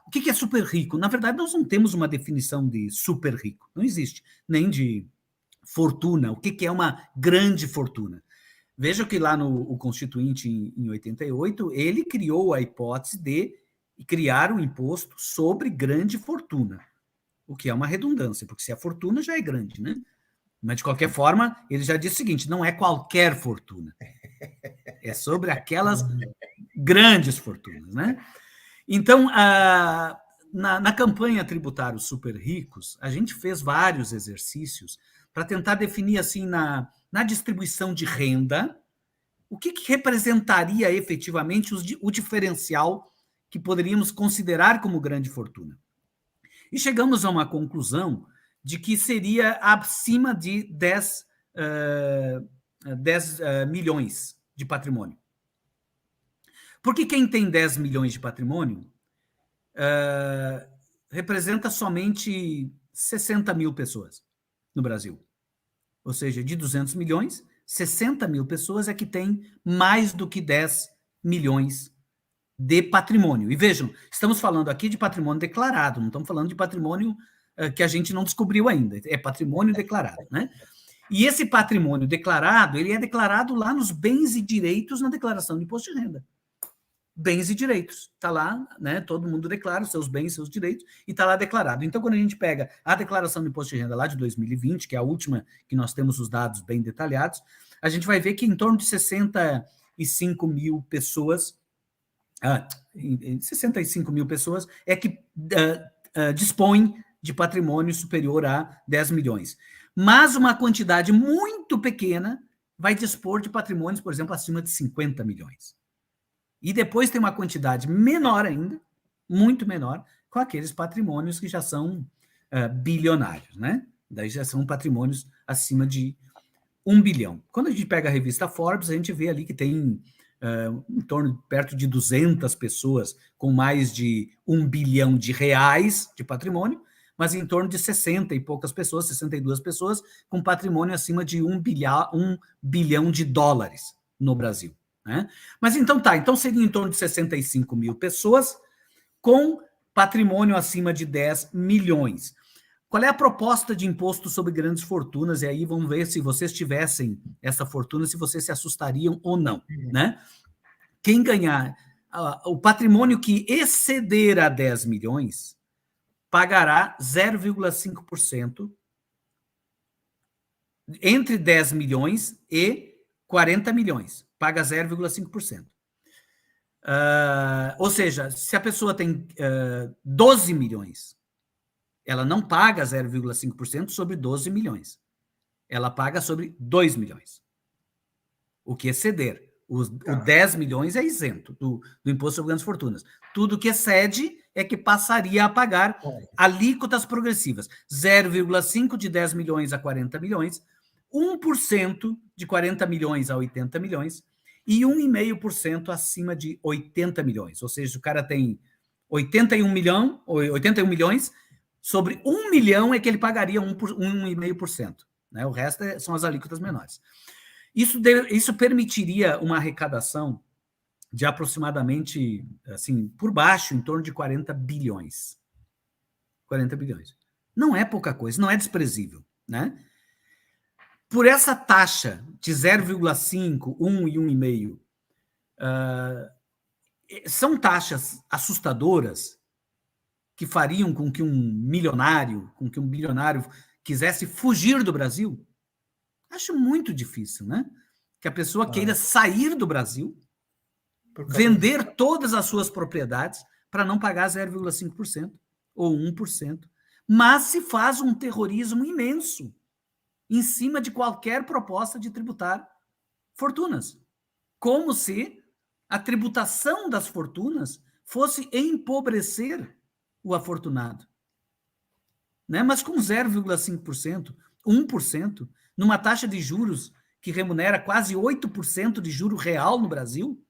O que é super rico? Na verdade, nós não temos uma definição de super rico. Não existe. Nem de fortuna. O que é uma grande fortuna? Veja que lá no o Constituinte, em 88, ele criou a hipótese de criar um imposto sobre grande fortuna, o que é uma redundância, porque se a fortuna já é grande, né? Mas, de qualquer forma, ele já disse o seguinte, não é qualquer fortuna, é sobre aquelas grandes fortunas, né? Então, na campanha tributária Os Super Ricos, a gente fez vários exercícios para tentar definir, assim, na distribuição de renda, o que representaria efetivamente o diferencial que poderíamos considerar como grande fortuna. E chegamos a uma conclusão de que seria acima de 10 milhões de patrimônio. Porque quem tem 10 milhões de patrimônio representa somente 60 mil pessoas no Brasil. Ou seja, de 200 milhões, 60 mil pessoas é que tem mais do que 10 milhões de patrimônio. E vejam, estamos falando aqui de patrimônio declarado, não estamos falando de patrimônio que a gente não descobriu ainda, é patrimônio declarado, né? E esse patrimônio declarado, ele é declarado lá nos bens e direitos na declaração de imposto de renda. Bens e direitos, está lá, né? Todo mundo declara os seus bens, seus direitos, e está lá declarado. Então, quando a gente pega a declaração de imposto de renda lá de 2020, que é a última que nós temos os dados bem detalhados, a gente vai ver que em torno de 65 mil pessoas, 65 mil pessoas é que dispõem de patrimônio superior a 10 milhões. Mas uma quantidade muito pequena vai dispor de patrimônios, por exemplo, acima de 50 milhões. E depois tem uma quantidade menor ainda, muito menor, com aqueles patrimônios que já são bilionários, né? Daí já são patrimônios acima de 1 bilhão. Quando a gente pega a revista Forbes, a gente vê ali que tem em torno, perto de 200 pessoas com mais de 1 bilhão de reais de patrimônio, mas em torno de 60 e poucas pessoas, 62 pessoas, com patrimônio acima de 1 bilhão de dólares no Brasil. Né? Mas então então seria em torno de 65 mil pessoas com patrimônio acima de 10 milhões. Qual é a proposta de imposto sobre grandes fortunas? E aí vamos ver se vocês tivessem essa fortuna, se vocês se assustariam ou não. Né? Quem ganhar o patrimônio que exceder a 10 milhões pagará 0,5% entre 10 milhões e 40 milhões. Paga 0,5%. Ou seja, se a pessoa tem 12 milhões, ela não paga 0,5% sobre 12 milhões. Ela paga sobre 2 milhões. O que exceder. O 10 milhões é isento do imposto sobre grandes fortunas. Tudo que excede é que passaria a pagar alíquotas progressivas. 0,5% de 10 milhões a 40 milhões, 1% de 40 milhões a 80 milhões e 1,5% acima de 80 milhões. Ou seja, o cara tem 81 milhões, sobre 1 milhão é que ele pagaria 1,5%. Né? O resto são as alíquotas menores. Isso permitiria uma arrecadação de aproximadamente, assim, por baixo, em torno de 40 bilhões. 40 bilhões. Não é pouca coisa, não é desprezível, né? Por essa taxa de 0,5, 1 e 1,5, são taxas assustadoras que fariam com que um bilionário quisesse fugir do Brasil? Acho muito difícil, né? Que a pessoa queira sair do Brasil, vender todas as suas propriedades para não pagar 0,5% ou 1%, mas se faz um terrorismo imenso em cima de qualquer proposta de tributar fortunas, como se a tributação das fortunas fosse empobrecer o afortunado. Né? Mas com 0,5%, 1%, numa taxa de juros que remunera quase 8% de juro real no Brasil,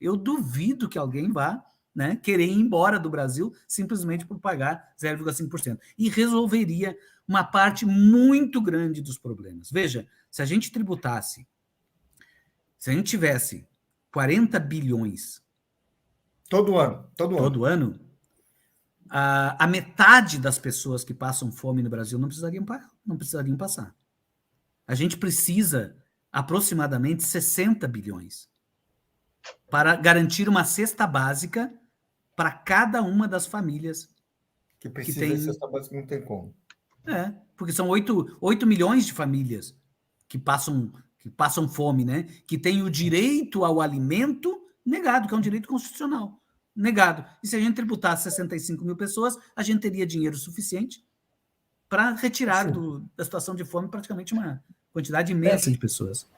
eu duvido que alguém vá, né, querer ir embora do Brasil simplesmente por pagar 0,5%. E resolveria uma parte muito grande dos problemas. Veja, se a gente tributasse, se a gente tivesse 40 bilhões todo ano, todo ano, a metade das pessoas que passam fome no Brasil não precisariam passar. A gente precisa aproximadamente 60 bilhões para garantir uma cesta básica para cada uma das famílias que precisa de cesta básica, não tem como. Porque são 8 milhões de famílias que passam fome, né? Que têm o direito ao alimento negado, que é um direito constitucional. Negado. E se a gente tributasse 65 mil pessoas, a gente teria dinheiro suficiente para retirar da situação de fome praticamente uma quantidade imensa de pessoas.